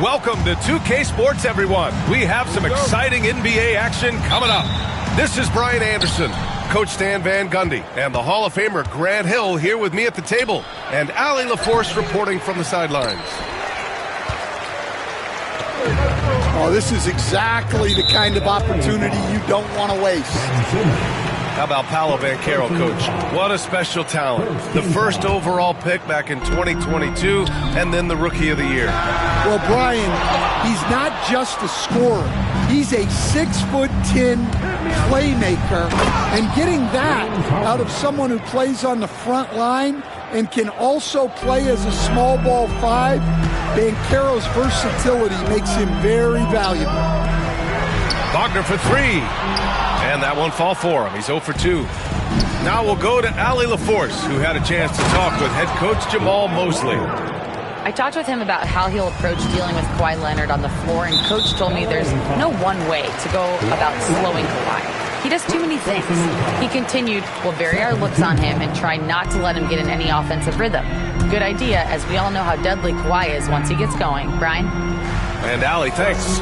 Welcome to 2K Sports, everyone. We have some exciting NBA action coming up. This is Brian Anderson, Coach Stan Van Gundy, and the Hall of Famer Grant Hill here with me at the table, and Allie LaForce reporting from the sidelines. Oh, this is exactly the kind of opportunity you don't want to waste. How about Paolo Banchero, Coach? What a special talent. The first overall pick back in 2022, and then the Rookie of the Year. Well, Brian, he's not just a scorer. He's a 6'10" playmaker, and getting that out of someone who plays on the front line and can also play as a small ball 5, Banchero's versatility makes him very valuable. Wagner for 3. And that one fall for him. He's 0 for 2. Now we'll go to Allie LaForce, who had a chance to talk with head coach Jamal Mosley. I talked with him about how he'll approach dealing with Kawhi Leonard on the floor, and Coach told me there's no one way to go about slowing Kawhi. He does too many things. He continued, we'll vary our looks on him and try not to let him get in any offensive rhythm. Good idea, as we all know how deadly Kawhi is once he gets going. Brian? And Allie, thanks.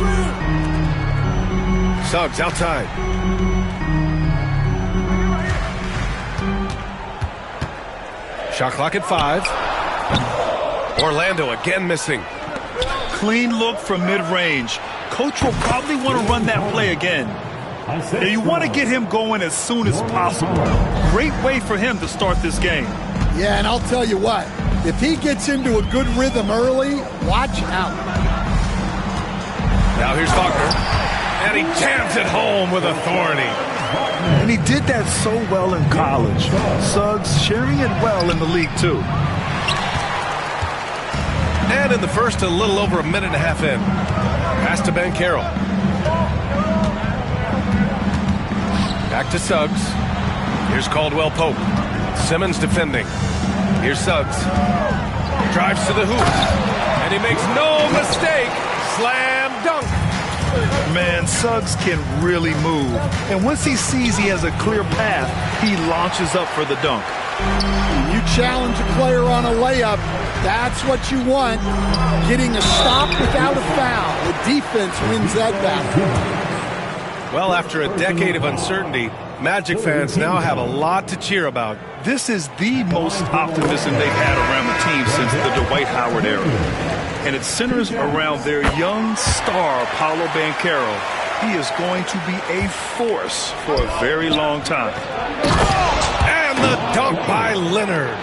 Suggs outside. Shot clock at 5. Orlando again missing. Clean look from mid-range. Coach will probably want to run that play again. Now you want to get him going as soon as possible. Great way for him to start this game. Yeah, and I'll tell you what, if he gets into a good rhythm early, watch out. Now here's Wagner, and he jams it home with authority. And he did that so well in college. Suggs sharing it well in the league, too. And in the first, a little over a minute and a half in. Pass to Banchero. Back to Suggs. Here's Caldwell Pope. Simmons defending. Here's Suggs. Drives to the hoop. And he makes no mistake. Slam dunk. Man, Suggs can really move. And once he sees he has a clear path, he launches up for the dunk. When you challenge a player on a layup, that's what you want. Getting a stop without a foul. The defense wins that battle. Well, after a decade of uncertainty, Magic fans now have a lot to cheer about. This is the most optimism they've had around the team since the Dwight Howard era. And it centers around their young star, Paolo Banchero. He is going to be a force for a very long time. And the dunk by Leonard.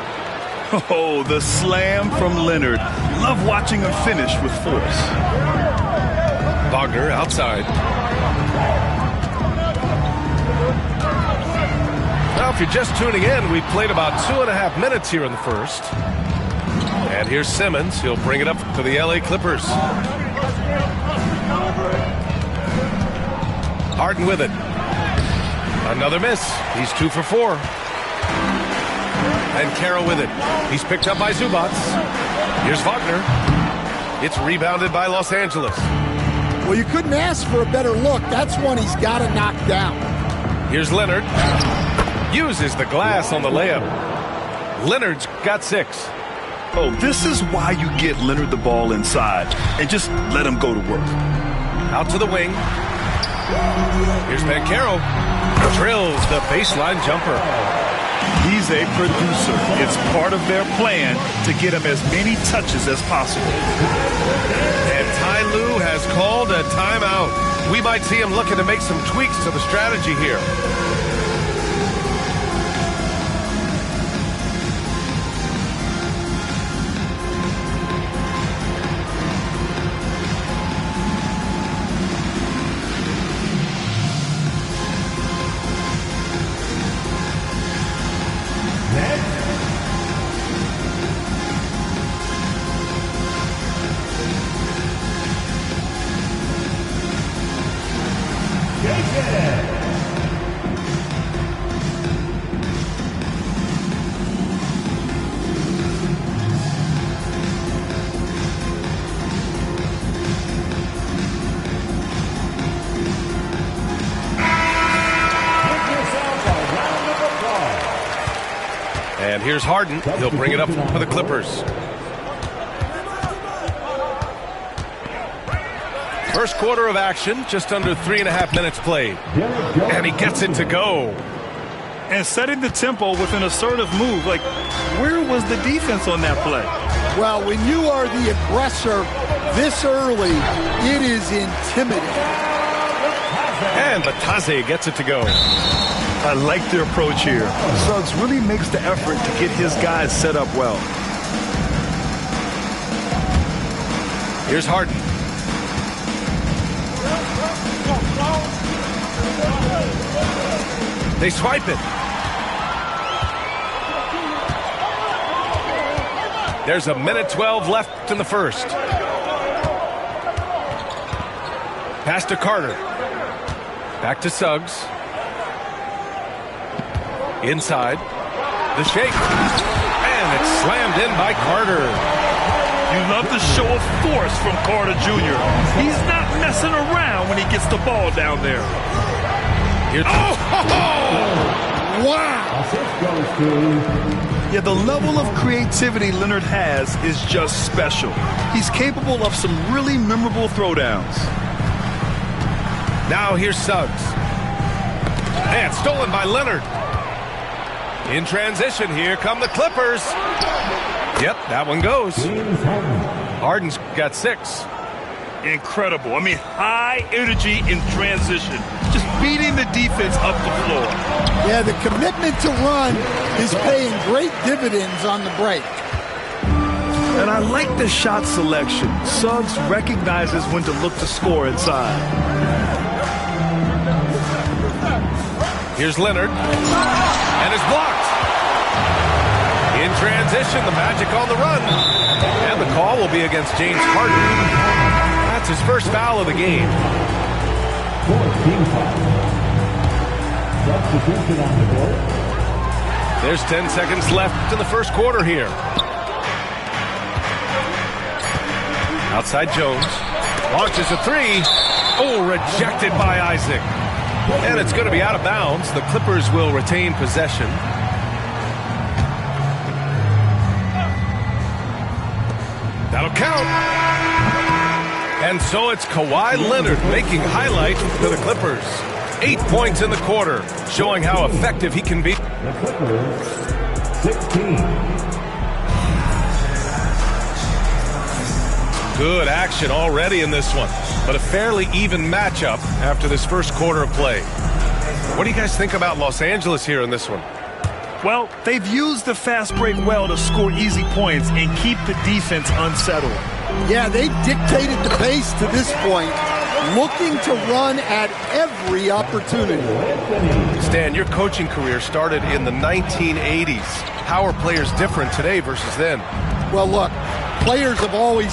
Oh, the slam from Leonard. Love watching him finish with force. Wagner outside. Now, if you're just tuning in, we played about 2.5 minutes here in the first. And here's Simmons. He'll bring it up to the LA Clippers. Harden with it. Another miss. He's 2 for 4. And Banchero with it. He's picked up by Zubac. Here's Wagner. It's rebounded by Los Angeles. Well, you couldn't ask for a better look. That's one he's got to knock down. Here's Leonard. Uses the glass on the layup. Leonard's got 6. Oh, this is why you get Leonard the ball inside and just let him go to work. Out to the wing. Here's Banchero. Drills the baseline jumper. He's a producer. It's part of their plan to get him as many touches as possible. And Ty Lue has called a timeout. We might see him looking to make some tweaks to the strategy here. And here's Harden. He'll bring it up for the Clippers. First quarter of action, just under 3.5 minutes played. And he gets it to go. And setting the tempo with an assertive move. Like, where was the defense on that play? Well, when you are the aggressor this early, it is intimidating. And Batase gets it to go. I like their approach here. Suggs really makes the effort to get his guys set up well. Here's Harden. They swipe it. There's a minute 12 left in the first. Pass to Carter. Back to Suggs. Inside. The shake. And it's slammed in by Carter. You love the show of force from Carter Jr. He's not messing around when he gets the ball down there. Wow! Yeah, the level of creativity Leonard has is just special. He's capable of some really memorable throwdowns. Now here's Suggs. And stolen by Leonard. In transition, here come the Clippers. Yep, that one goes. Harden's got 6. Incredible. I mean, high energy in transition. Just beating the defense up the floor. Yeah, the commitment to run is paying great dividends on the break. And I like the shot selection. Suggs recognizes when to look to score inside. Here's Leonard. And it's blocked. In transition, the Magic on the run. And the call will be against James Harden. That's his first foul of the game. There's 10 seconds left in the first quarter here. Outside Jones. Launches a 3. Oh, rejected by Isaac. And it's going to be out of bounds. The Clippers will retain possession. That'll count. And so it's Kawhi Leonard making highlight for the Clippers. 8 points in the quarter, showing how effective he can be. The Clippers, 16. Good action already in this one, but a fairly even matchup after this first quarter of play. What do you guys think about Los Angeles here in this one? Well, they've used the fast break well to score easy points and keep the defense unsettled. Yeah, they've dictated the pace to this point, looking to run at every opportunity. Stan, your coaching career started in the 1980s. How are players different today versus then? Well, look, players have always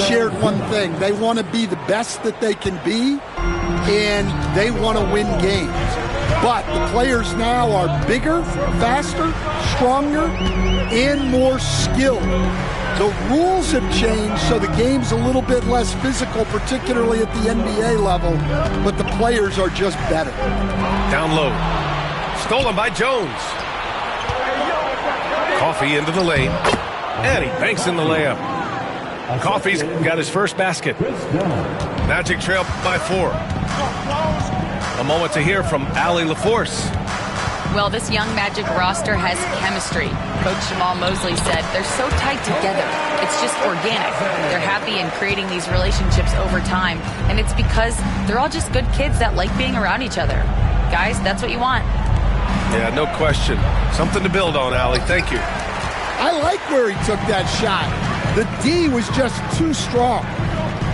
shared one thing. They want to be the best that they can be, and they want to win games. But the players now are bigger, faster, stronger, and more skilled. The rules have changed, so the game's a little bit less physical, particularly at the NBA level, but the players are just better. Down low. Stolen by Jones. Coffee into the lane. And he banks in the layup. Coffee's got his first basket. Magic trail by 4. A moment to hear from Allie LaForce. Well, this young Magic roster has chemistry. Coach Jamal Mosley said they're so tight together. It's just organic. They're happy in creating these relationships over time. And it's because they're all just good kids that like being around each other. Guys, that's what you want. Yeah, no question. Something to build on, Allie. Thank you. I like where he took that shot. The D was just too strong.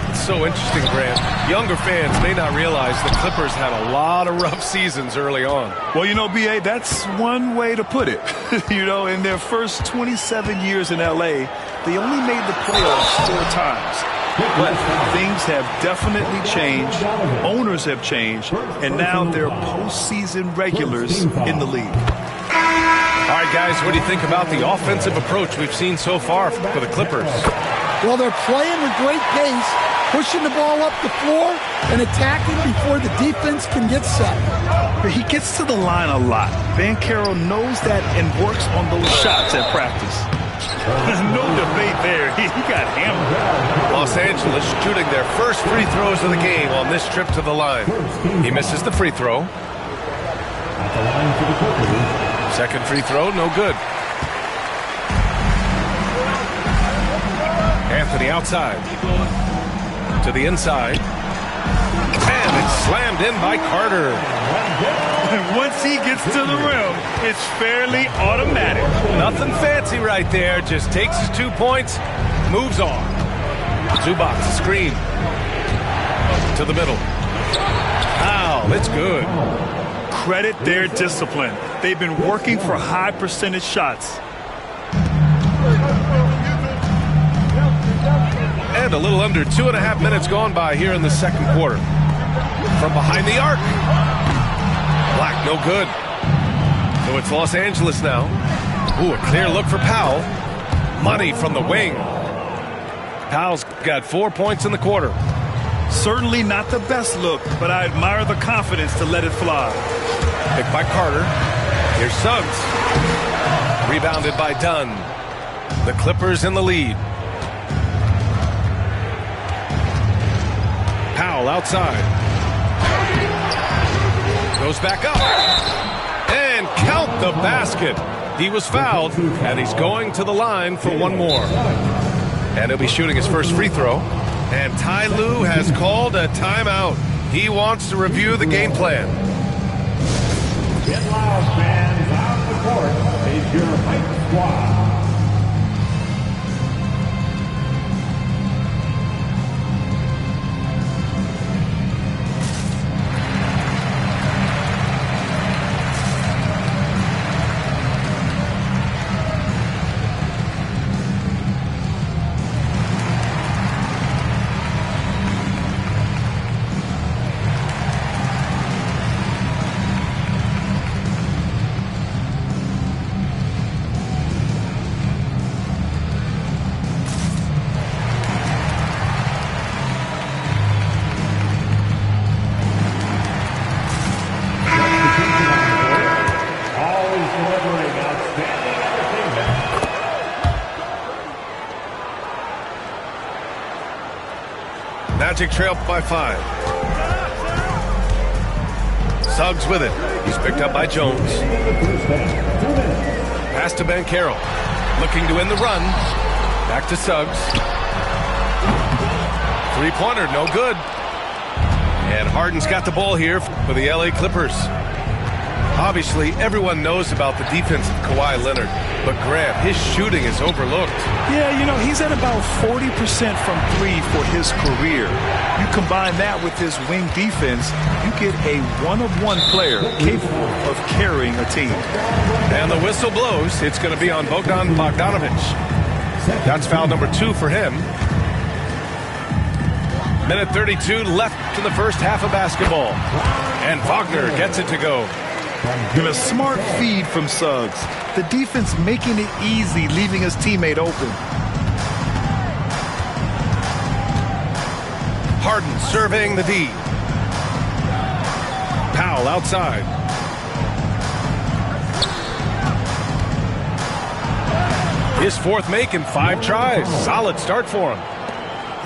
It's so interesting, Grant. Younger fans may not realize the Clippers had a lot of rough seasons early on. Well, you know, B.A., that's one way to put it. You know, in their first 27 years in L.A., they only made the playoffs 4 times. But things have definitely changed. Owners have changed. And now they're postseason regulars in the league. All right, guys, what do you think about the offensive approach we've seen so far for the Clippers? Well, they're playing with great pace, pushing the ball up the floor and attacking before the defense can get set. He gets to the line a lot. Banchero knows that and works on those shots at practice. No debate there. He got hammered. Los Angeles shooting their first free throws of the game on this trip to the line. He misses the free throw. Second free throw, no good. Anthony outside. To the inside. And it's slammed in by Carter. And once he gets to the rim, it's fairly automatic. Nothing fancy right there. Just takes his 2 points, moves on. Zubac, screen. To the middle. Foul, it's good. Credit their discipline. They've been working for high percentage shots. And a little under 2.5 minutes gone by here in the second quarter. From behind the arc. Black, no good. So it's Los Angeles now. Ooh, a clear look for Powell. Money from the wing. Powell's got 4 points in the quarter. Certainly not the best look, but I admire the confidence to let it fly. Picked by Carter. Here's Suggs. Rebounded by Dunn. The Clippers in the lead. Powell outside. Goes back up. And count the basket. He was fouled, and he's going to the line for one more. And he'll be shooting his first free throw. And Ty Lue has called a timeout. He wants to review the game plan. Get loud, fans. Out the court is your Fight Squad. Magic trail by 5. Suggs with it. He's picked up by Jones. Pass to Banchero. Looking to end the run. Back to Suggs. Three-pointer, no good. And Harden's got the ball here for the LA Clippers. Obviously, everyone knows about the defense of Kawhi Leonard, but Grant, his shooting is overlooked. Yeah, you know, he's at about 40% from three for his career. You combine that with his wing defense, you get a one-of-one player capable of carrying a team. And the whistle blows. It's going to be on Bogdan Bogdanovic. That's foul number 2 for him. Minute 32 left in the first half of basketball. And Wagner gets it to go. And a smart feed from Suggs. The defense making it easy, leaving his teammate open. Harden surveying the D. Powell outside. His fourth make in 5 tries. Solid start for him.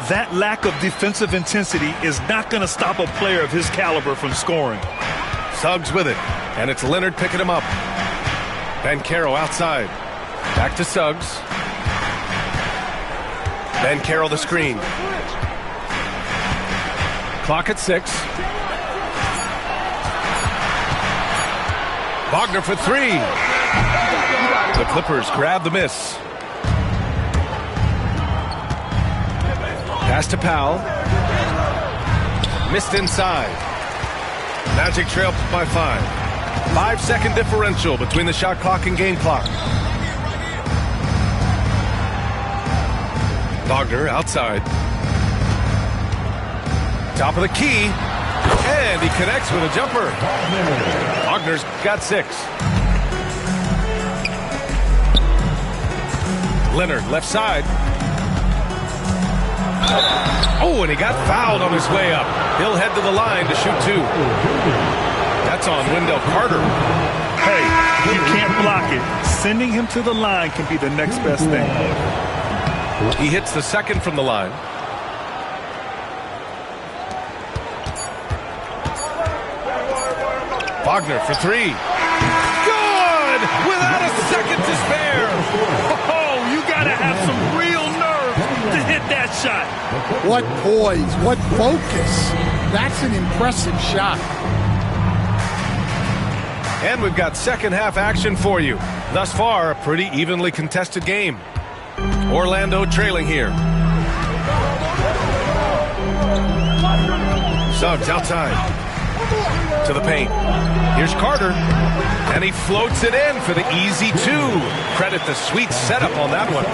That lack of defensive intensity is not going to stop a player of his caliber from scoring. Suggs with it. And it's Leonard picking him up. Banchero outside. Back to Suggs. Banchero the screen. Clock at 6. Wagner for 3. The Clippers grab the miss. Pass to Powell. Missed inside. Magic trail by 5. 5-second differential between the shot clock and game clock. Wagner outside. Top of the key. And he connects with a jumper. Wagner's got 6. Leonard left side. Oh, and he got fouled on his way up. He'll head to the line to shoot 2. That's on Wendell Carter. Hey, you can't block it. Sending him to the line can be the next best thing. He hits the second from the line. Wagner for three. Good! Without a second to spare. Oh, you got to have some real nerve to hit that shot. What poise, what focus. That's an impressive shot. And we've got second half action for you. Thus far, a pretty evenly contested game. Orlando trailing here. Suggs outside. To the paint. Here's Carter. And he floats it in for the easy two. Credit the sweet setup on that one.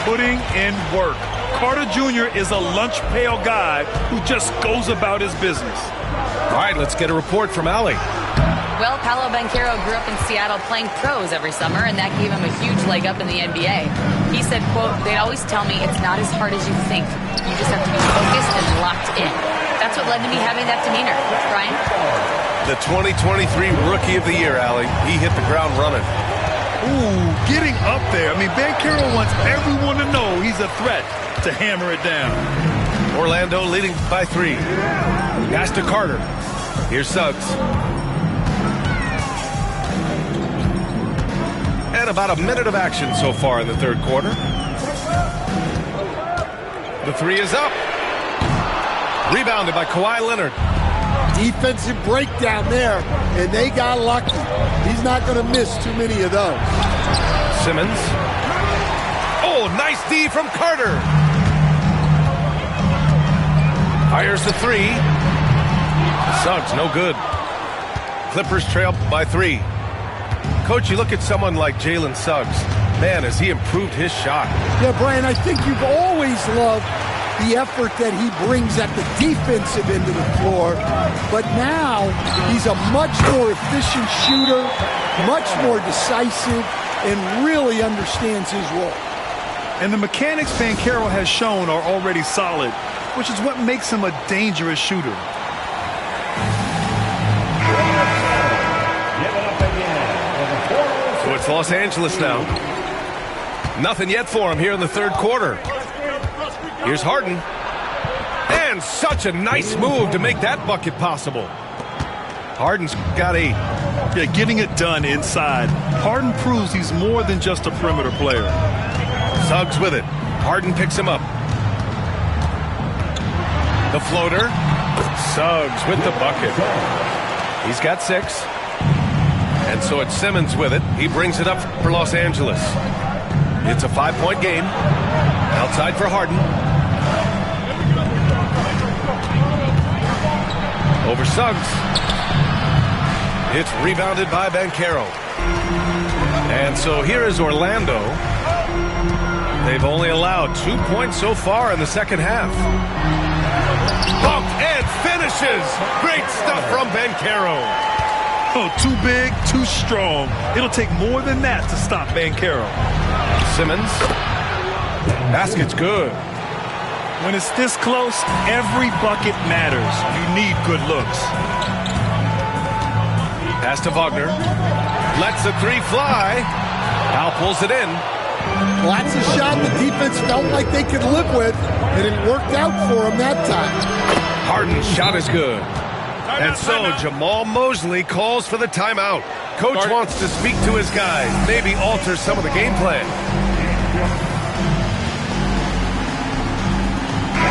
Putting in work. Carter Jr. is a lunch pail guy who just goes about his business. All right, let's get a report from Allie. Well, Paolo Banchero grew up in Seattle playing pros every summer, and that gave him a huge leg up in the NBA. He said, quote, "They'd always tell me it's not as hard as you think. You just have to be focused and locked in." That's what led to me having that demeanor. Brian? The 2023 Rookie of the Year, Allie. He hit the ground running. Ooh, getting up there. I mean, Banchero wants everyone to know he's a threat to hammer it down. Orlando leading by 3. Pass to Carter. Here's Suggs. And about a minute of action so far in the third quarter. The three is up. Rebounded by Kawhi Leonard. Defensive breakdown there, and they got lucky. He's not going to miss too many of those. Simmons. Oh, nice D from Carter. Fires the three. Suggs, no good. Clippers trail by 3. Coach, you look at someone like Jalen Suggs. Man, has he improved his shot. Yeah, Brian, I think you've always loved the effort that he brings at the defensive end of the floor. But now he's a much more efficient shooter, much more decisive, and really understands his role. And the mechanics Banchero has shown are already solid, which is what makes him a dangerous shooter. So it's Los Angeles now. Nothing yet for him here in the third quarter. Here's Harden. And such a nice move to make that bucket possible. Harden's got 8. Yeah, getting it done inside. Harden proves he's more than just a perimeter player. Suggs with it. Harden picks him up. The floater. Suggs with the bucket. He's got 6. And so it's Simmons with it. He brings it up for Los Angeles. It's a 5-point game. Outside for Harden. Over Suggs. It's rebounded by Banchero. And so here is Orlando. They've only allowed 2 points so far in the second half. Bumped and finishes. Great stuff from Banchero. Oh, too big, too strong. It'll take more than that to stop Banchero. Simmons. Basket's good. When it's this close, every bucket matters. You need good looks. Pass to Wagner. Lets the three fly. Al pulls it in. Well, that's a shot the defense felt like they could live with, and it worked out for them that time. Harden's shot is good. And so Jamal Mosley calls for the timeout. Coach wants to speak to his guys, maybe alter some of the game plan.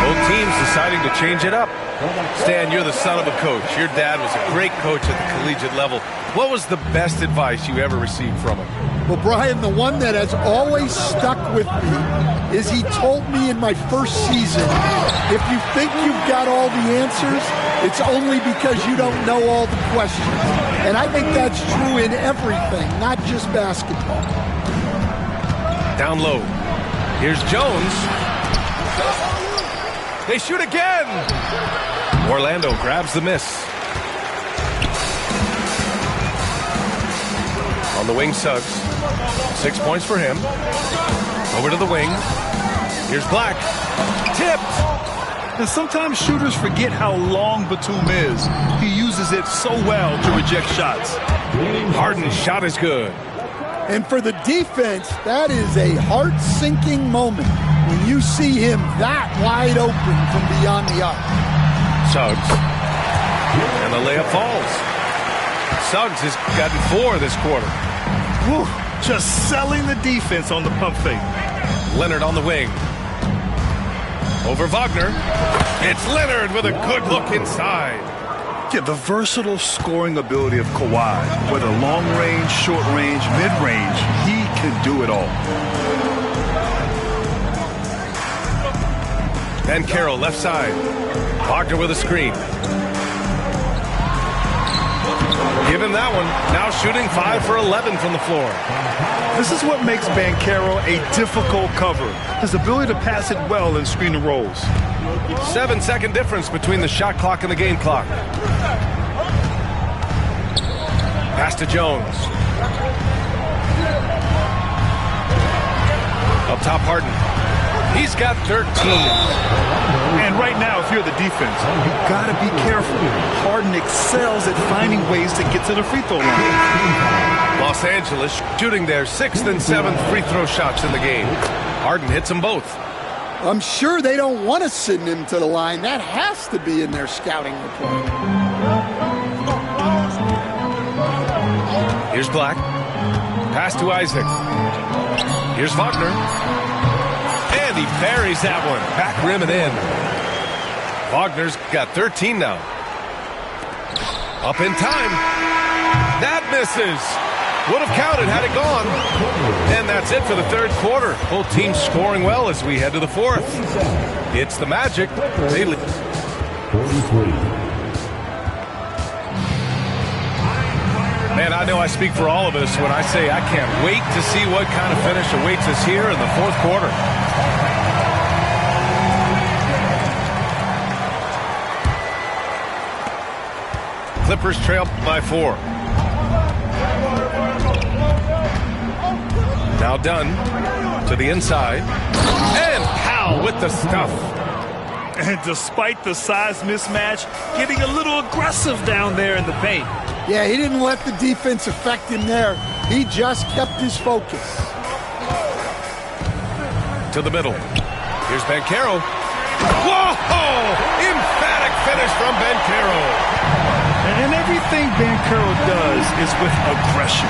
Both teams deciding to change it up. Stan, you're the son of a coach. Your dad was a great coach at the collegiate level. What was the best advice you ever received from him? Well, Brian, the one that has always stuck with me is he told me in my first season, if you think you've got all the answers, it's only because you don't know all the questions. And I think that's true in everything, not just basketball. Down low. Here's Jones. They shoot again. Orlando grabs the miss. On the wing, Suggs. 6 points for him. Over to the wing. Here's Black. Tipped. And sometimes shooters forget how long Batum is. He uses it so well to reject shots. Harden's shot is good. And for the defense, that is a heart-sinking moment when you see him that wide open from beyond the arc. Suggs. And the layup falls. Suggs has gotten 4 this quarter. Whew, just selling the defense on the pump fake. Leonard on the wing. Over Wagner. It's Leonard with a good look inside. Yeah, the versatile scoring ability of Kawhi, whether long range, short range, mid range, he can do it all. Banchero left side. Wagner with a screen. Give him that one. Now shooting 5 for 11 from the floor. This is what makes Banchero a difficult cover. His ability to pass it well in screen and rolls. 7-second difference between the shot clock and the game clock. Pass to Jones. Up top, Harden. He's got 13. And right now, if you're the defense, you got to be careful. Harden excels at finding ways to get to the free throw line. Los Angeles shooting their 6th and 7th free throw shots in the game. Harden hits them both. I'm sure they don't want to send him to the line. That has to be in their scouting report. Here's Black. Pass to Isaac. Here's Wagner. And he buries that one. Back rim and in. Wagner's got 13 now. Up in time. That misses. Would have counted had it gone. And that's it for the third quarter. Both teams scoring well as we head to the fourth. It's the Magic. They lead. 43. Man, I know I speak for all of us when I say I can't wait to see what kind of finish awaits us here in the fourth quarter. Clippers trail by 4. Now Dunn to the inside. And Powell with the stuff. And despite the size mismatch, getting a little aggressive down there in the paint. Yeah, he didn't let the defense affect him there. He just kept his focus. To the middle. Here's Banchero. Whoa! Emphatic finish from Banchero. And everything Banchero does is with aggression.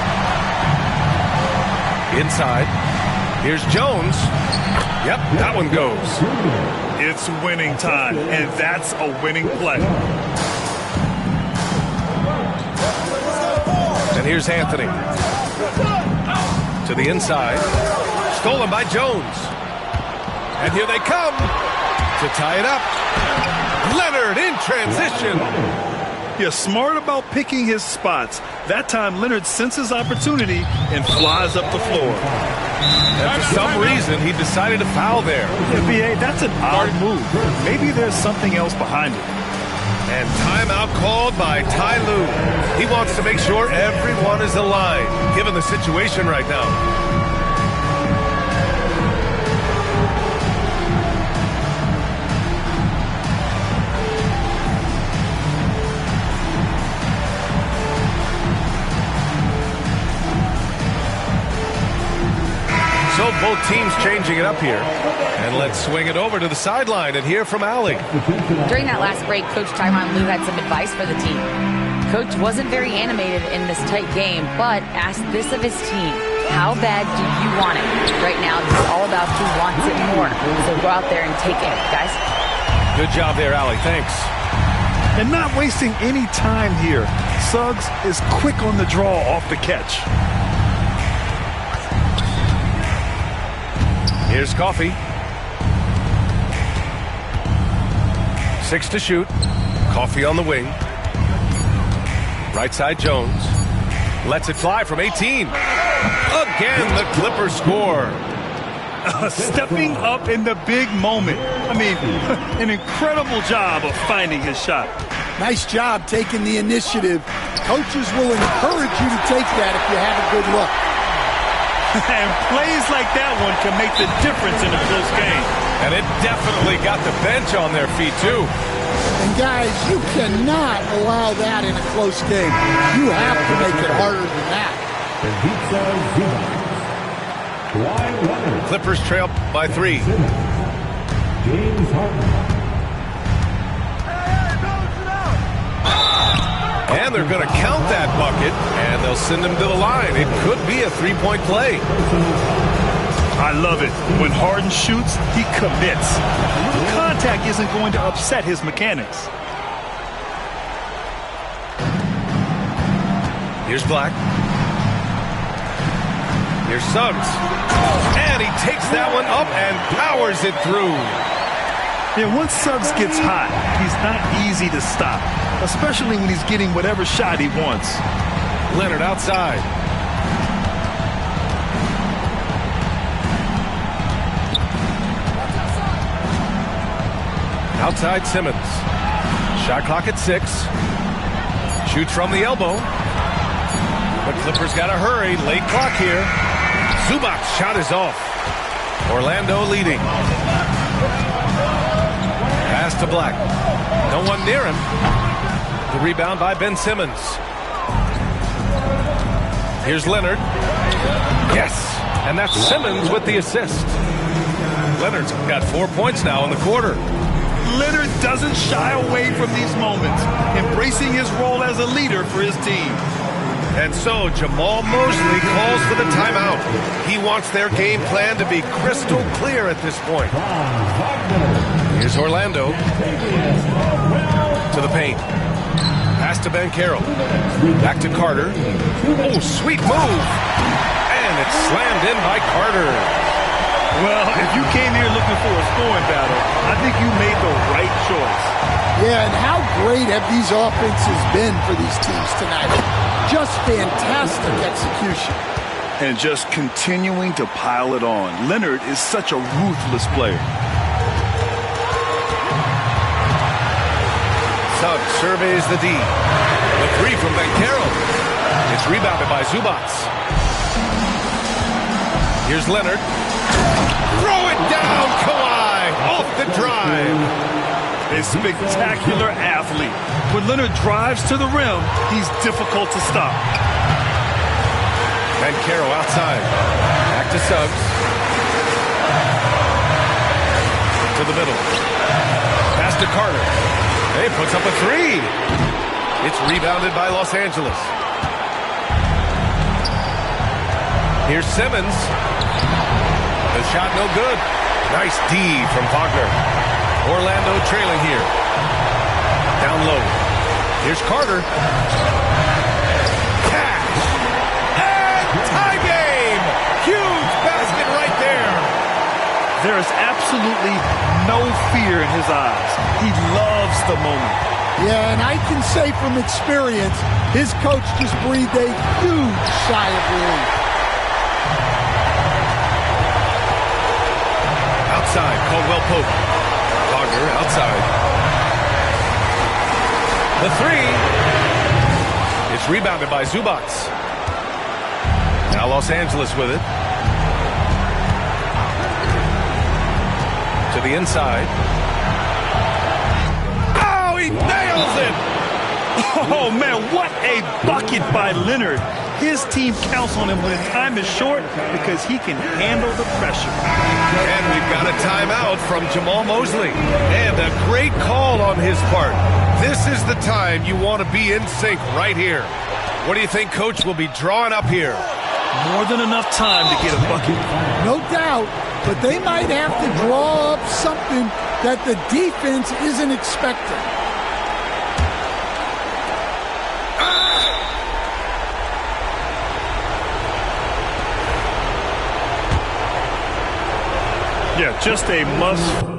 Inside. Here's Jones. Yep, that one goes. It's winning time, and that's a winning play. And here's Anthony. To the inside. Stolen by Jones. And here they come to tie it up. Leonard in transition. Yeah, smart about picking his spots. That time, Leonard senses opportunity and flies up the floor. And for some reason, he decided to foul there. Yeah, B.A., that's an odd move. Maybe there's something else behind it. And timeout called by Ty Lue. He wants to make sure everyone is aligned, given the situation right now. So both teams changing it up here. And let's swing it over to the sideline and hear from Allie. During that last break, Coach Tyronn Lue had some advice for the team. Coach wasn't very animated in this tight game, but asked this of his team. How bad do you want it? Right now, this is all about who wants it more. So go out there and take it, guys. Good job there, Allie. Thanks. And not wasting any time here. Suggs is quick on the draw off the catch. Here's Coffey. 6 to shoot. Coffey on the wing. Right side Jones. Lets it fly from 18. Again, the Clippers score. Stepping up in the big moment. I mean, an incredible job of finding his shot. Nice job taking the initiative. Coaches will encourage you to take that if you have a good look. And plays like that one can make the difference in a close game. And it definitely got the bench on their feet, too. And, guys, you cannot allow that in a close game. You have to make it harder than that. Ivica Zubac. Kawhi Leonard. Clippers trail by 3. James Harden. And they're going to count that bucket, and they'll send him to the line. It could be a three-point play. I love it. When Harden shoots, he commits. A little contact isn't going to upset his mechanics. Here's Black. Here's Suggs. And he takes that one up and powers it through. Yeah, once Suggs gets hot, he's not easy to stop, especially when he's getting whatever shot he wants. Leonard outside. Outside Simmons. Shot clock at 6. Shoots from the elbow. The Clippers got to hurry. Late clock here. Zubac's shot is off. Orlando leading. Pass to Black. No one near him. The rebound by Ben Simmons. Here's Leonard. Yes. And that's Simmons with the assist. Leonard's got 4 points now in the quarter. Leonard doesn't shy away from these moments, embracing his role as a leader for his team. And so Jamahl Mosley calls for the timeout. He wants their game plan to be crystal clear at this point. Here's Orlando to the paint. Pass to Banchero. Back to Carter. Oh, sweet move. And it's slammed in by Carter. Well, if you came here looking for a scoring battle, I think you made the right choice. Yeah, and how great have these offenses been for these teams tonight? Just fantastic execution. And just continuing to pile it on. Leonard is such a ruthless player. Suggs surveys the D. The 3 from Banchero. It's rebounded by Zubac. Here's Leonard. Throw it down, Kawhi, off the drive. A spectacular athlete. When Leonard drives to the rim, he's difficult to stop. Banchero outside. Back to Suggs. To the middle. Pass to Carter. He puts up a 3. It's rebounded by Los Angeles. Here's Simmons. The shot no good. Nice D from Wagner. Orlando trailing here. Down low. Here's Carter. Cash. And tie game. Huge basket right there. There is absolutely no fear in his eyes. He loves the moment. Yeah, and I can say from experience, his coach just breathed a huge sigh of relief. Outside, Caldwell Pope. Wagner outside. The 3. It's rebounded by Zubac. Now Los Angeles with it. To the inside. Oh, he nails it! Oh, man, what a bucket by Leonard. His team counts on him when time is short because he can handle the pressure. And we've got a timeout from Jamahl Mosley. And a great call on his part. This is the time you want to be in sync right here. What do you think Coach will be drawing up here? More than enough time to get a bucket. No doubt, but they might have to draw up something that the defense isn't expecting. Yeah, just a must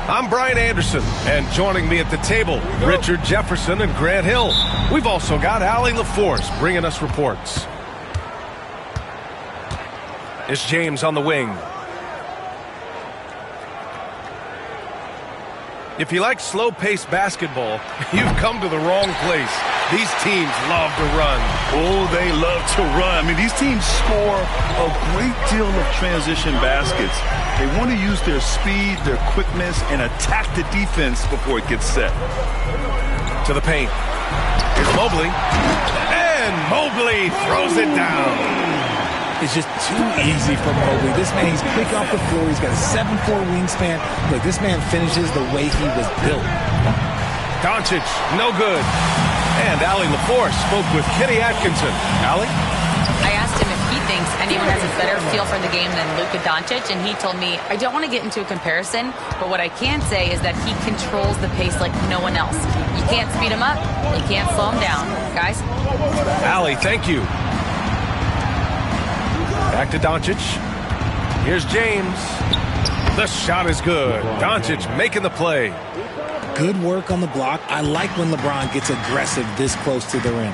I'm Brian Anderson, and joining me at the table, Richard Jefferson and Grant Hill. We've also got Allie LaForce bringing us reports. It's James on the wing. If you like slow-paced basketball, you've come to the wrong place. These teams love to run. Oh, they love to run. I mean, these teams score a great deal of transition baskets. They want to use their speed, their quickness, and attack the defense before it gets set. To the paint. Here's Mobley. And Mobley throws it down. It's just too easy for Mobley. This man, he's quick off the floor. He's got a 7'4" wingspan. Look, this man finishes the way he was built. Doncic, no good. And Allie LaForce spoke with Kenny Atkinson. Allie? I asked him if he thinks anyone has a better feel for the game than Luka Doncic, and he told me, I don't want to get into a comparison, but what I can say is that he controls the pace like no one else. You can't speed him up, you can't slow him down. Guys? Allie, thank you. Back to Doncic. Here's James. The shot is good. Doncic making the play. Good work on the block. I like when LeBron gets aggressive this close to the rim.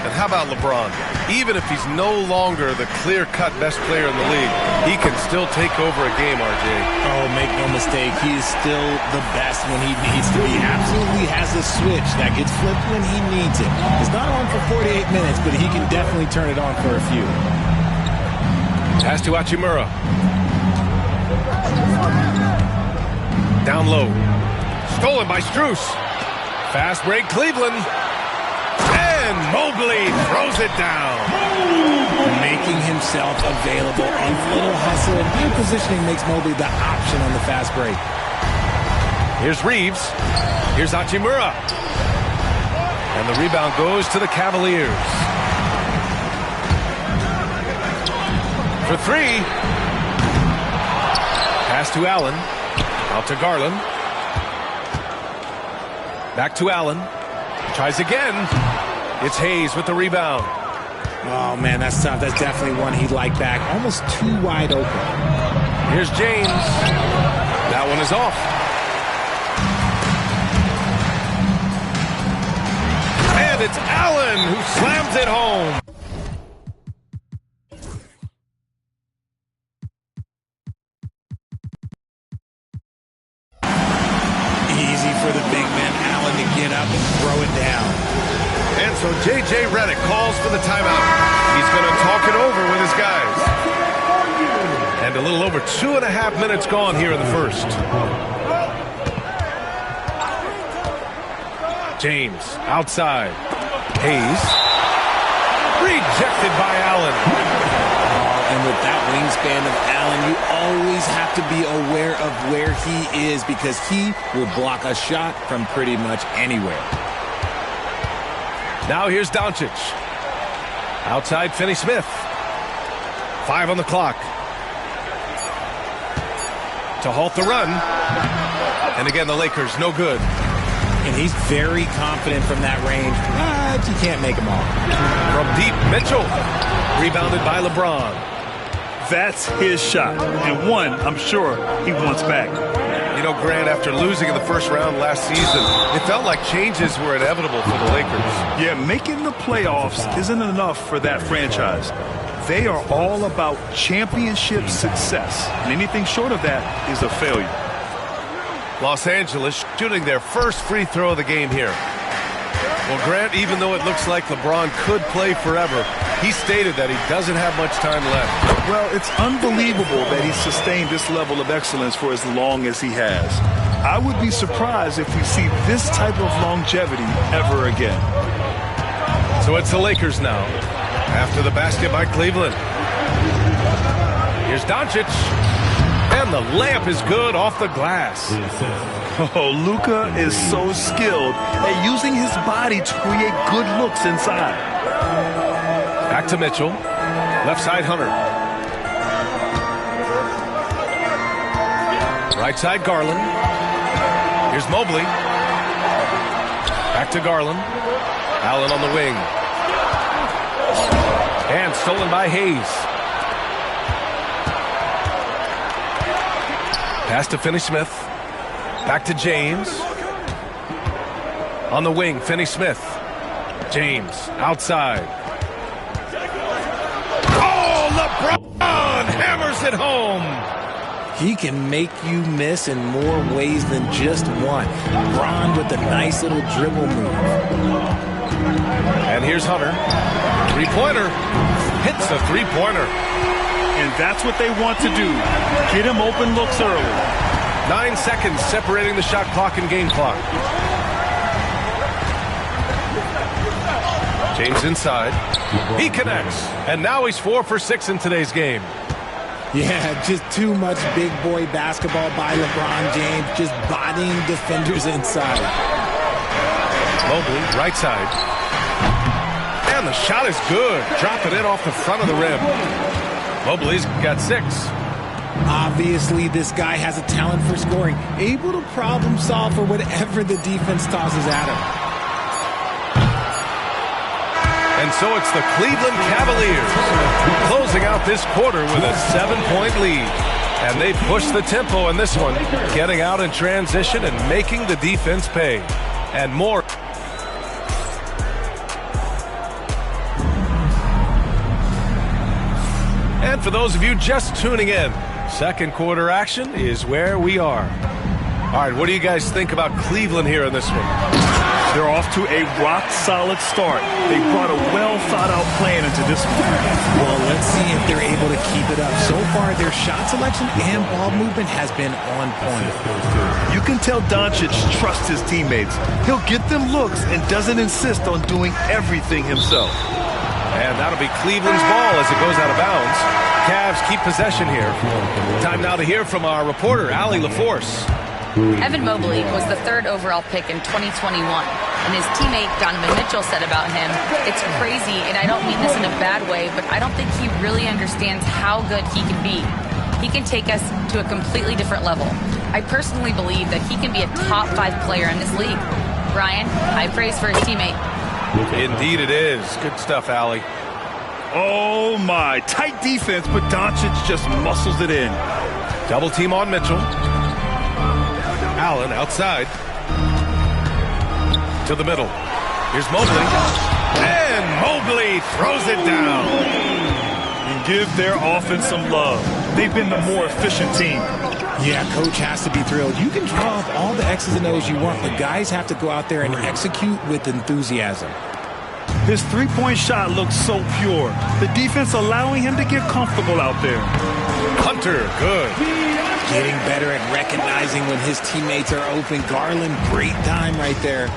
And how about LeBron? Even if he's no longer the clear-cut best player in the league, he can still take over a game, RJ. Oh, make no mistake. He is still the best when he needs to be. Absolutely has a switch that gets flipped when he needs it. It's not on for 48 minutes, but he can definitely turn it on for a few. Pass to Hachimura. Down low. Stolen by Strus. Fast break, Cleveland. And Mobley throws it down. Making himself available on little hustle and good positioning makes Mobley the option on the fast break. Here's Reeves. Here's Hachimura. And the rebound goes to the Cavaliers. For three. Pass to Allen. Out to Garland. Back to Allen. Tries again. It's Hayes with the rebound. Oh, man, that's tough. That's definitely one he'd like back. Almost too wide open. Here's James. That one is off. And it's Allen who slams it home. So J.J. Redick calls for the timeout. He's going to talk it over with his guys. And a little over 2.5 minutes gone here in the first. James outside. Hayes. Rejected by Allen. And with that wingspan of Allen, you always have to be aware of where he is because he will block a shot from pretty much anywhere. Now here's Doncic. Outside Finney-Smith. 5 on the clock. To halt the run. And again, the Lakers, no good. And he's very confident from that range, but you can't make him all. From deep, Mitchell. Rebounded by LeBron. That's his shot. And one, I'm sure, he wants back. You know, Grant, after losing in the first round last season, it felt like changes were inevitable for the Lakers. Yeah, making the playoffs isn't enough for that franchise. They are all about championship success. And anything short of that is a failure. Los Angeles shooting their first free throw of the game here. Well, Grant, even though it looks like LeBron could play forever, he stated that he doesn't have much time left. Well, it's unbelievable that he's sustained this level of excellence for as long as he has. I would be surprised if we see this type of longevity ever again. So it's the Lakers now, after the basket by Cleveland. Here's Doncic. And the layup is good off the glass. Oh, Luka is so skilled at using his body to create good looks inside. Back to Mitchell. Left side, Hunter. Right side, Garland. Here's Mobley. Back to Garland. Allen on the wing. And stolen by Hayes. Pass to Finney-Smith. Back to James. On the wing, Finney-Smith. James outside. Oh, LeBron hammers it home. He can make you miss in more ways than just one. LeBron with a nice little dribble move. And here's Hunter. Three-pointer. Hits a three-pointer. And that's what they want to do. Get him open looks early. 9 seconds separating the shot clock and game clock. James inside. He connects. And now he's 4 for 6 in today's game. Yeah, just too much big boy basketball by LeBron James, just bodying defenders inside. Mobley, right side. And the shot is good. Dropping it off the front of the rim. Mobley's got 6. Obviously, this guy has a talent for scoring, able to problem solve for whatever the defense tosses at him. And so it's the Cleveland Cavaliers closing out this quarter with a 7-point lead. And they push the tempo in this one, getting out in transition and making the defense pay. And more. And for those of you just tuning in, second quarter action is where we are. All right, what do you guys think about Cleveland here in this one? They're off to a rock-solid start. They brought a well-thought-out plan into this one. Well, let's see if they're able to keep it up. So far, their shot selection and ball movement has been on point. You can tell Doncic trusts his teammates. He'll get them looks and doesn't insist on doing everything himself. And that'll be Cleveland's ball as it goes out of bounds. Cavs keep possession here. Time now to hear from our reporter, Allie LaForce. Evan Mobley was the 3rd overall pick in 2021, and his teammate Donovan Mitchell said about him, "It's crazy, and I don't mean this in a bad way, but I don't think he really understands how good he can be. He can take us to a completely different level. I personally believe that he can be a top 5 player in this league." Brian, high praise for his teammate. Indeed it is. Good stuff, Allie. Oh, my. Tight defense, but Doncic just muscles it in. Double team on Mitchell. Allen outside. To the middle. Here's Mobley. And Mobley throws it down. And give their offense some love. They've been the more efficient team. Yeah, coach has to be thrilled. You can draw up all the X's and O's you want, but guys have to go out there and execute with enthusiasm. His three-point shot looks so pure. The defense allowing him to get comfortable out there. Hunter, good. Getting better at recognizing when his teammates are open. Garland, great time right there.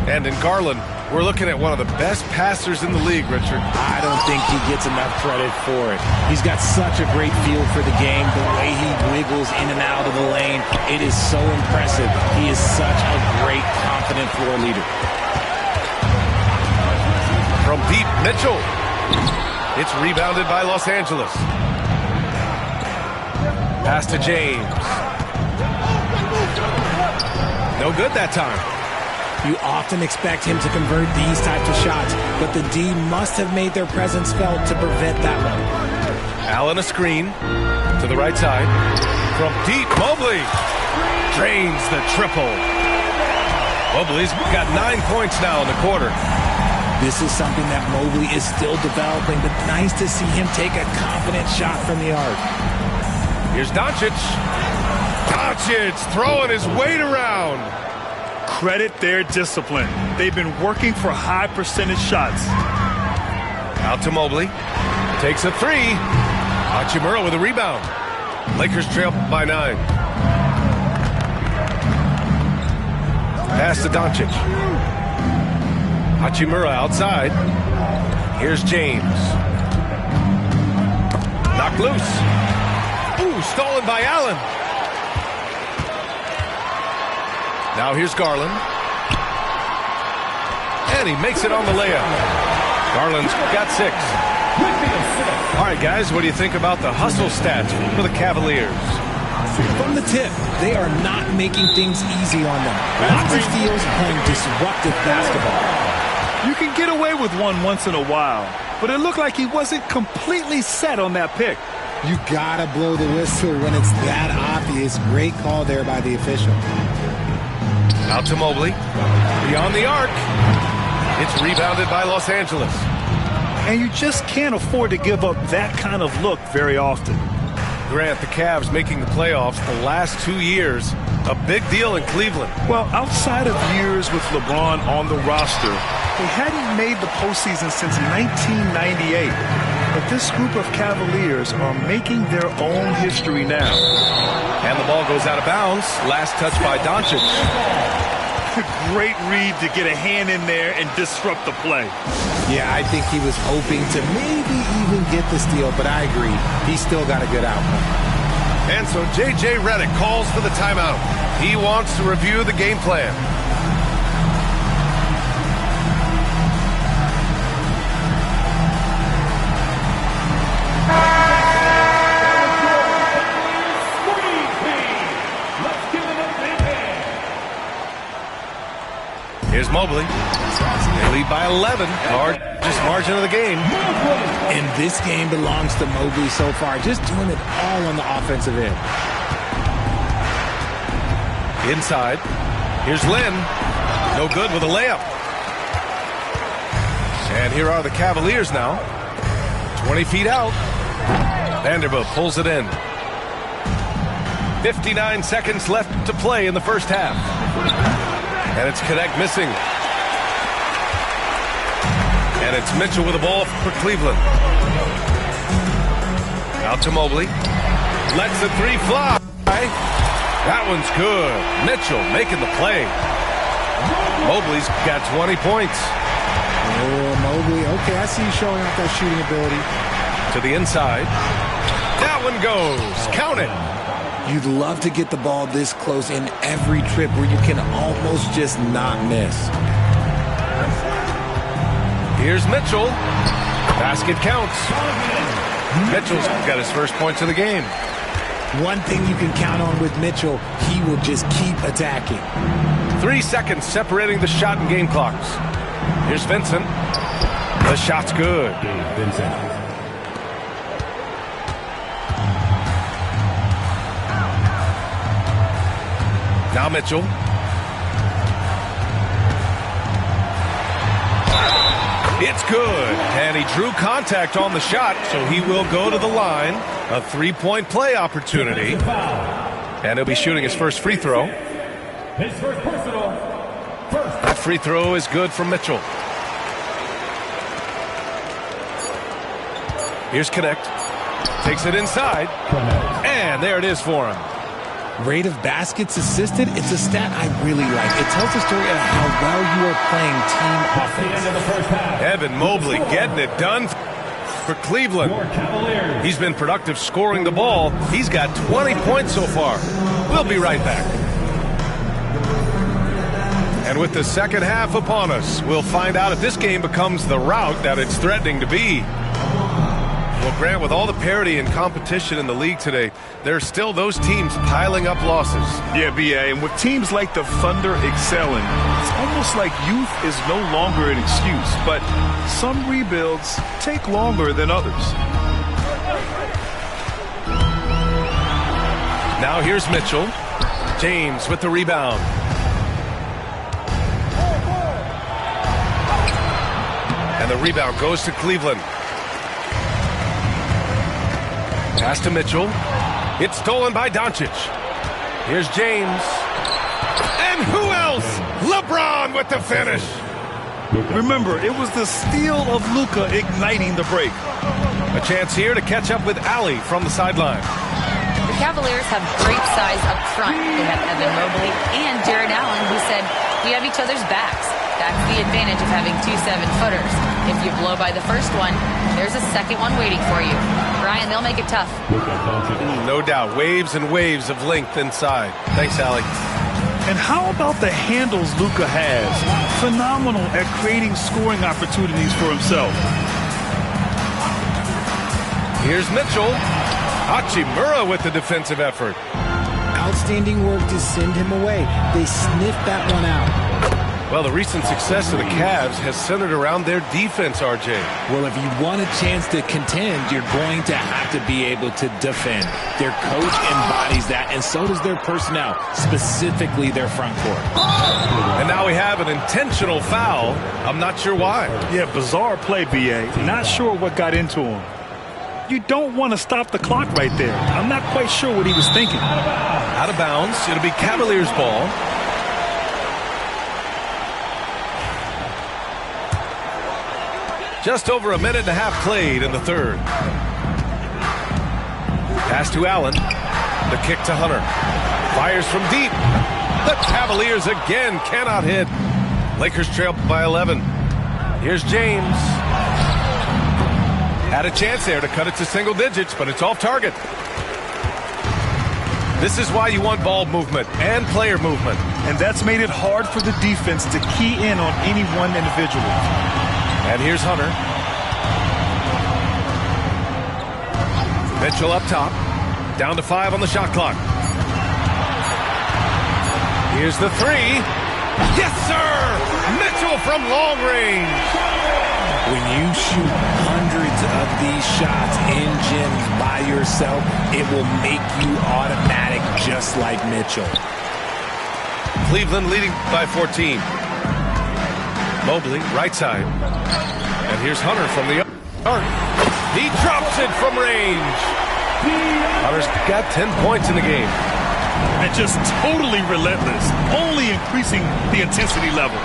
And in Garland, we're looking at one of the best passers in the league, Richard. I don't think he gets enough credit for it. He's got such a great feel for the game, the way he wiggles in and out of the lane. It is so impressive. He is such a great, confident floor leader. From deep, Mitchell. It's rebounded by Los Angeles. Pass to James. No good that time. You often expect him to convert these types of shots, but the D must have made their presence felt to prevent that one. Allen a screen to the right side. From deep, Mobley drains the triple. Mobley's got 9 points now in the quarter. This is something that Mobley is still developing, but nice to see him take a confident shot from the arc. Here's Doncic. Doncic throwing his weight around. Credit their discipline. They've been working for high percentage shots. Out to Mobley. Takes a 3. Hachimura with a rebound. Lakers trail by 9. Pass to Doncic. Hachimura outside. Here's James. Knocked loose. Ooh, stolen by Allen. Now here's Garland. And he makes it on the layup. Garland's got 6. All right, guys, what do you think about the hustle stats for the Cavaliers? From the tip, they are not making things easy on them. Lots of steals, playing disruptive basketball. You can get away with one once in a while, but it looked like he wasn't completely set on that pick. You gotta blow the whistle when it's that obvious. Great call there by the official. Out to Mobley. Beyond the arc. It's rebounded by Los Angeles. And you just can't afford to give up that kind of look very often. Grant, the Cavs making the playoffs the last 2 years. A big deal in Cleveland. Well, outside of years with LeBron on the roster, they hadn't made the postseason since 1998. But this group of Cavaliers are making their own history now. And the ball goes out of bounds. Last touch by Doncic. Great read to get a hand in there and disrupt the play. Yeah, I think he was hoping to maybe even get the steal, but I agree. He still got a good outcome. And so J.J. Redick calls for the timeout. He wants to review the game plan. Here's Mobley. They lead by 11. Largest margin of the game. And this game belongs to Mobley so far. Just doing it all on the offensive end. Inside. Here's Lynn. No good with a layup. And here are the Cavaliers now. 20 feet out. Vanderbilt pulls it in. 59 seconds left to play in the first half. And it's Connect missing. And it's Mitchell with the ball for Cleveland. Out to Mobley. Lets the three fly. That one's good. Mitchell making the play. Mobley's got 20 points. Oh, Mobley. Okay, I see you showing off that shooting ability. To the inside. That one goes. Count it. You'd love to get the ball this close in every trip where you can almost just not miss. Here's Mitchell. Basket counts. Mitchell's got his first points of the game. One thing you can count on with Mitchell, he will just keep attacking. 3 seconds separating the shot and game clocks. Here's Vincent. The shot's good. Vincent. Now Mitchell. It's good. And he drew contact on the shot, so he will go to the line. A three-point play opportunity. And he'll be shooting his first free throw. His first personal. That free throw is good from Mitchell. Here's Connect. Takes it inside. And there it is for him. Rate of baskets assisted, it's a stat I really like. It tells the story of how well you are playing team offense. Evan Mobley getting it done for Cleveland. He's been productive scoring the ball. He's got 20 points so far. We'll be right back. And with the second half upon us, we'll find out if this game becomes the rout that it's threatening to be. Well, Grant, with all the parity and competition in the league today, there are still those teams piling up losses. Yeah, B.A., and with teams like the Thunder excelling, it's almost like youth is no longer an excuse, but some rebuilds take longer than others. Now here's Mitchell. James with the rebound. And the rebound goes to Cleveland. Pass to Mitchell. It's stolen by Doncic. Here's James. And who else? LeBron with the finish. Remember, it was the steal of Luka igniting the break. A chance here to catch up with Allie from the sideline. The Cavaliers have great size up front. They have Evan Mobley and Jared Allen, who said, we have each other's backs. That's the advantage of having 2 7-footers. If you blow by the first one, there's a second one waiting for you. Brian, they'll make it tough. No doubt. Waves and waves of length inside. Thanks, Allie. And how about the handles Luka has? Phenomenal at creating scoring opportunities for himself. Here's Mitchell. Hachimura with the defensive effort. Outstanding work to send him away. They sniffed that one out. Well, the recent success of the Cavs has centered around their defense, RJ. Well, if you want a chance to contend, you're going to have to be able to defend. Their coach embodies that, and so does their personnel, specifically their front court. And now we have an intentional foul. I'm not sure why. Yeah, bizarre play, B.A. Not sure what got into him. You don't want to stop the clock right there. I'm not quite sure what he was thinking. Out of bounds. It'll be Cavaliers ball. Just over a minute and a half played in the third. Pass to Allen. The kick to Hunter. Fires from deep. The Cavaliers again cannot hit. Lakers trail by 11. Here's James. Had a chance there to cut it to single digits, but it's off target. This is why you want ball movement and player movement. And that's made it hard for the defense to key in on any one individual. And here's Hunter. Mitchell up top. Down to 5 on the shot clock. Here's the three. Yes, sir! Mitchell from long range. When you shoot hundreds of these shots in gyms by yourself, it will make you automatic just like Mitchell. Cleveland leading by 14. Mobley, right side. And here's Hunter from the arc. He drops it from range. Hunter's got 10 points in the game. And just totally relentless, only increasing the intensity level.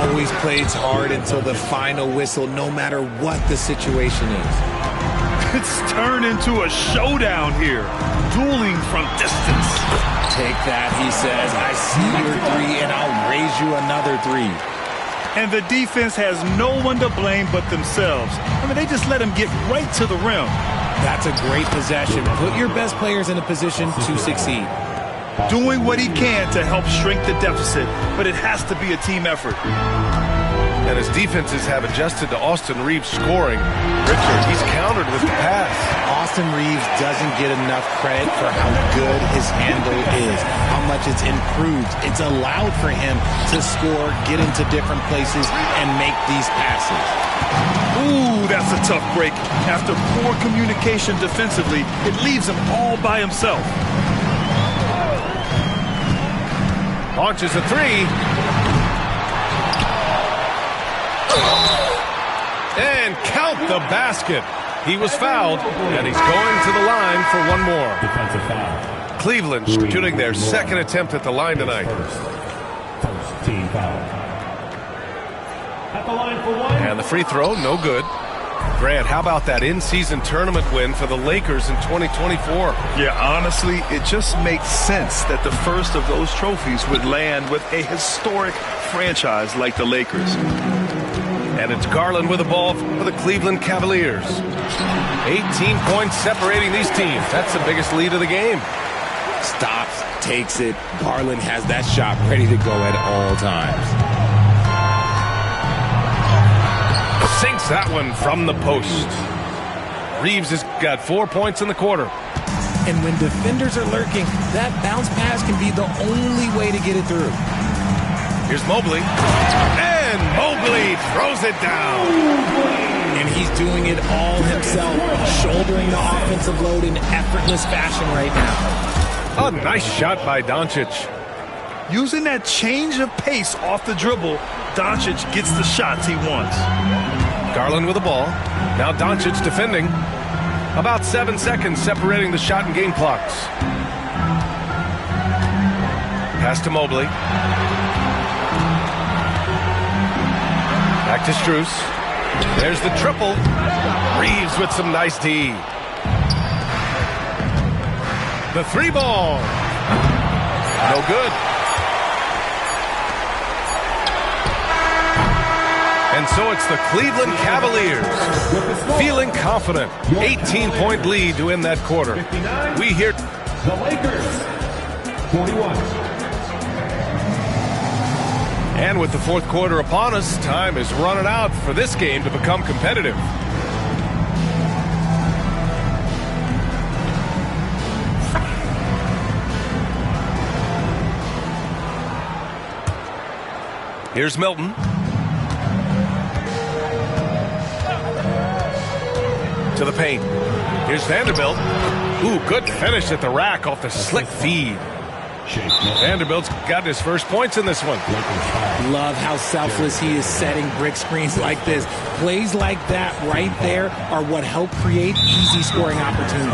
Always plays hard until the final whistle, no matter what the situation is. It's turned into a showdown here, dueling from distance. Take that, he says. I see your three, and I'll raise you another three. And the defense has no one to blame but themselves. I mean, they just let him get right to the rim. That's a great possession. Put your best players in a position to succeed. Doing what he can to help shrink the deficit, but it has to be a team effort. And his defenses have adjusted to Austin Reeves scoring. Richard, he's countered with the pass. Austin Reeves doesn't get enough credit for how good his handle is, how much it's improved. It's allowed for him to score, get into different places, and make these passes. Ooh, that's a tough break. After poor communication defensively, it leaves him all by himself. Launches a three. And count the basket. He was fouled, and he's going to the line for one more. Defensive foul. Cleveland shooting their second attempt at the line tonight. First team foul. At the line for one. And the free throw, no good. Grant, how about that in-season tournament win for the Lakers in 2024? Yeah, honestly, it just makes sense that the first of those trophies would land with a historic franchise like the Lakers. And it's Garland with the ball for the Cleveland Cavaliers. 18 points separating these teams. That's the biggest lead of the game. Stops, takes it. Garland has that shot ready to go at all times. Sinks that one from the post. Reeves has got 4 points in the quarter. And when defenders are lurking, that bounce pass can be the only way to get it through. Here's Mobley. And Mobley throws it down. And he's doing it all himself, shouldering the offensive load in effortless fashion right now. A nice shot by Doncic. Using that change of pace off the dribble, Doncic gets the shots he wants. Garland with the ball. Now Doncic defending. About 7 seconds separating the shot and game clocks. Pass to Mobley. Back to Strus. There's the triple. Reeves with some nice D. The three ball. No good. And so it's the Cleveland Cavaliers feeling confident. 18-point lead to end that quarter. We hear the Lakers 41. And with the fourth quarter upon us, time is running out for this game to become competitive. Here's Milton. To the paint. Here's Vanderbilt. Ooh, good finish at the rack off the slick feed. Vanderbilt's got his first points in this one. Love how selfless he is setting brick screens like this. Plays like that right there are what help create easy scoring opportunities.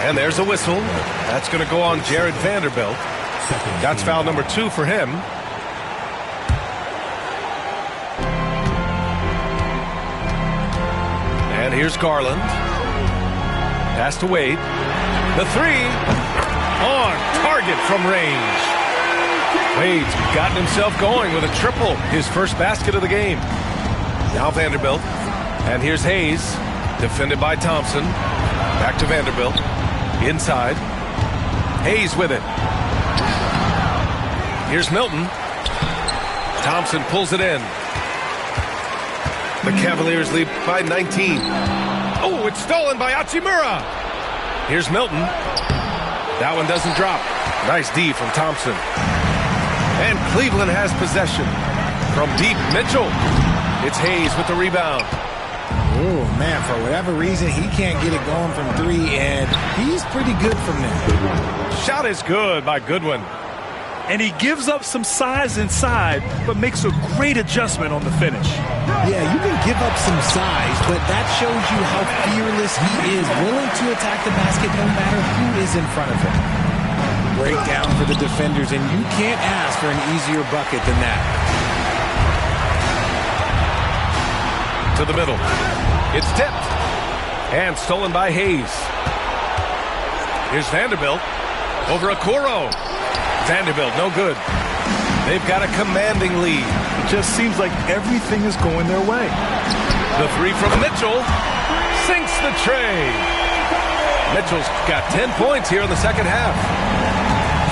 And there's a whistle. That's going to go on Jared Vanderbilt. That's foul number 2 for him. And here's Garland. Pass to Wade. The 3. On target from range. Wade's gotten himself going with a triple. His first basket of the game. Now Vanderbilt. And here's Hayes. Defended by Thompson. Back to Vanderbilt. Inside. Hayes with it. Here's Milton. Thompson pulls it in. The Cavaliers lead by 19. Oh, it's stolen by Hachimura. Here's Milton. That one doesn't drop. Nice D from Thompson. And Cleveland has possession. From deep, Mitchell. It's Hayes with the rebound. Oh, man, for whatever reason, he can't get it going from 3, and he's pretty good from there. Shot is good by Goodwin. And he gives up some size inside, but makes a great adjustment on the finish. Yeah, you can give up some size, but that shows you how fearless he is, willing to attack the basket no matter who is in front of him. Breakdown for the defenders, and you can't ask for an easier bucket than that. To the middle. It's tipped. And stolen by Hayes. Here's Vanderbilt. Over Okoro. Vanderbilt, no good. They've got a commanding lead. It just seems like everything is going their way. The 3 from Mitchell sinks the tray. Mitchell's got 10 points here in the second half.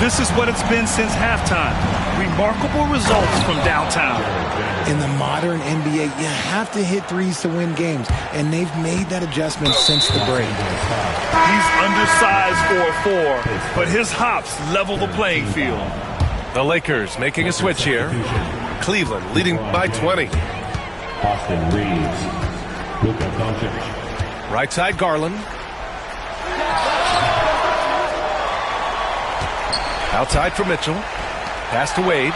This is what it's been since halftime. Remarkable results from downtown. In the modern NBA, you have to hit threes to win games, and they've made that adjustment since the break. He's undersized for a 4, but his hops level the playing field. The Lakers making a switch here. Cleveland leading by 20. Austin Reeves. Luka Doncic. Right side, Garland. Outside for Mitchell. Pass to Wade.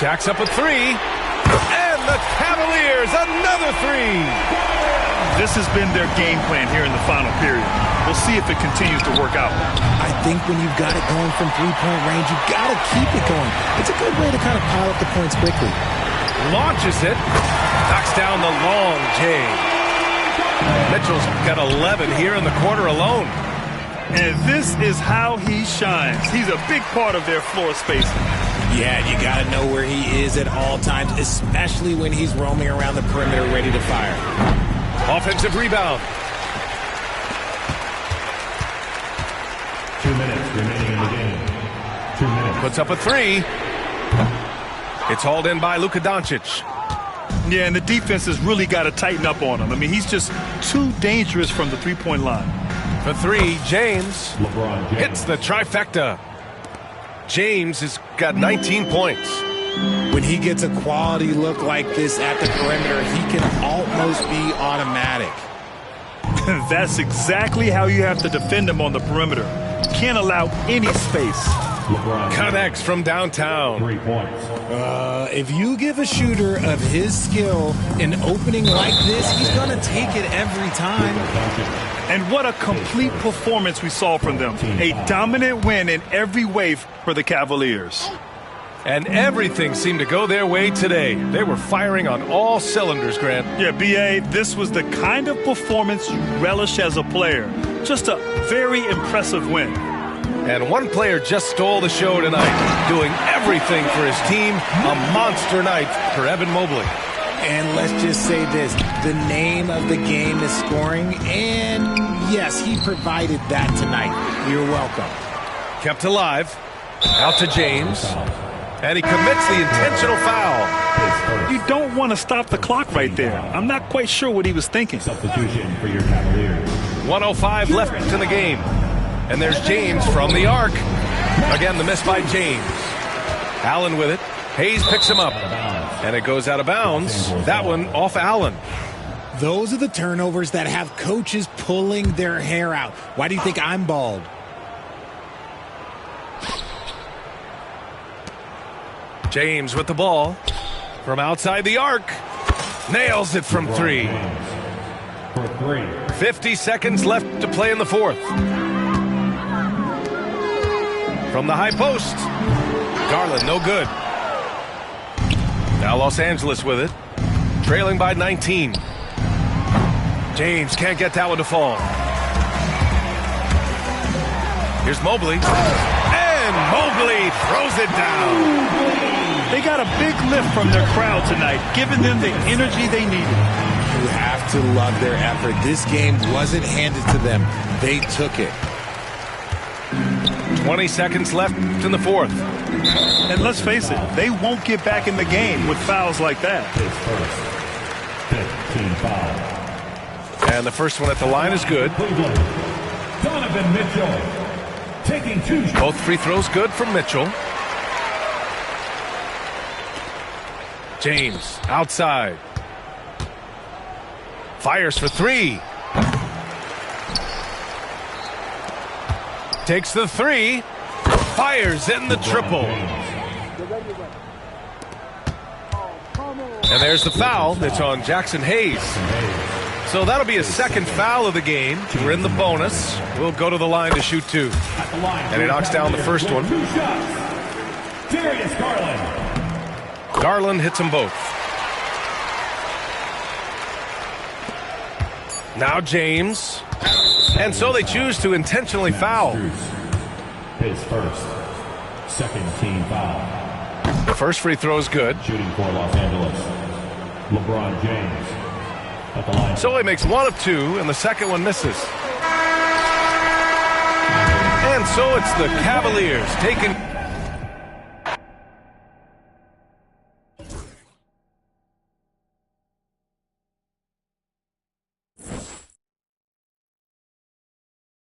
Jacks up a 3. And the Cavaliers, another 3. This has been their game plan here in the final period. We'll see if it continues to work out. I think when you've got it going from three-point range, you've got to keep it going. It's a good way to kind of pile up the points quickly. Launches it. Knocks down the long J. Mitchell's got 11 here in the quarter alone. And this is how he shines. He's a big part of their floor spacing. Yeah, you got to know where he is at all times, especially when he's roaming around the perimeter ready to fire. Offensive rebound. 2 minutes remaining in the game. 2 minutes. Puts up a 3. It's hauled in by Luka Doncic. Yeah, and the defense has really got to tighten up on him. I mean, he's just too dangerous from the three-point line. For 3, James LeBron James. hits the trifecta. James has got 19 points. When he gets a quality look like this at the perimeter, he can almost be automatic. That's exactly how you have to defend him on the perimeter. Can't allow any space. LeBron Connects from downtown. 3 points. If you give a shooter of his skill an opening like this, he's going to take it every time. And what a complete performance we saw from them. A dominant win in every way for the Cavaliers. And everything seemed to go their way today. They were firing on all cylinders, Grant. Yeah, B.A., this was the kind of performance you relish as a player. Just a very impressive win. And one player just stole the show tonight, doing everything for his team. A monster night for Evan Mobley. And let's just say this, the name of the game is scoring, and yes, he provided that tonight. You're welcome. Kept alive. Out to James. And he commits the intentional foul. You don't want to stop the clock right there. I'm not quite sure what he was thinking. Substitution for your Cavaliers. 1:05 left in the game. And there's James from the arc. Again, the miss by James. Allen with it. Hayes picks him up. And it goes out of bounds. That one off Allen. Those are the turnovers that have coaches pulling their hair out. Why do you think I'm bald? James with the ball from outside the arc. Nails it from 3. 50 seconds left to play in the fourth. From the high post. Garland, no good. Now Los Angeles with it. Trailing by 19. James can't get that one to fall. Here's Mobley. And Mobley throws it down. They got a big lift from their crowd tonight, giving them the energy they needed. You have to love their effort. This game wasn't handed to them. They took it. 20 seconds left in the fourth. And let's face it, they won't get back in the game with fouls like that. And the first one at the line is good. Donovan Mitchell taking 2 shots. Both free throws good from Mitchell. James outside. Fires for 3. Takes the 3. Fires in the triple. And there's the foul. It's on Jackson Hayes. So that'll be his second foul of the game. We're in the bonus. We'll go to the line to shoot 2. And he knocks down the first one. Darius Garland. Garland hits them both. Now James. And so they choose to intentionally foul. His first, second team foul. The first free throw is good. Shooting for Los Angeles, LeBron James at the line. So he makes 1 of 2, and the second one misses. And so it's the Cavaliers taking...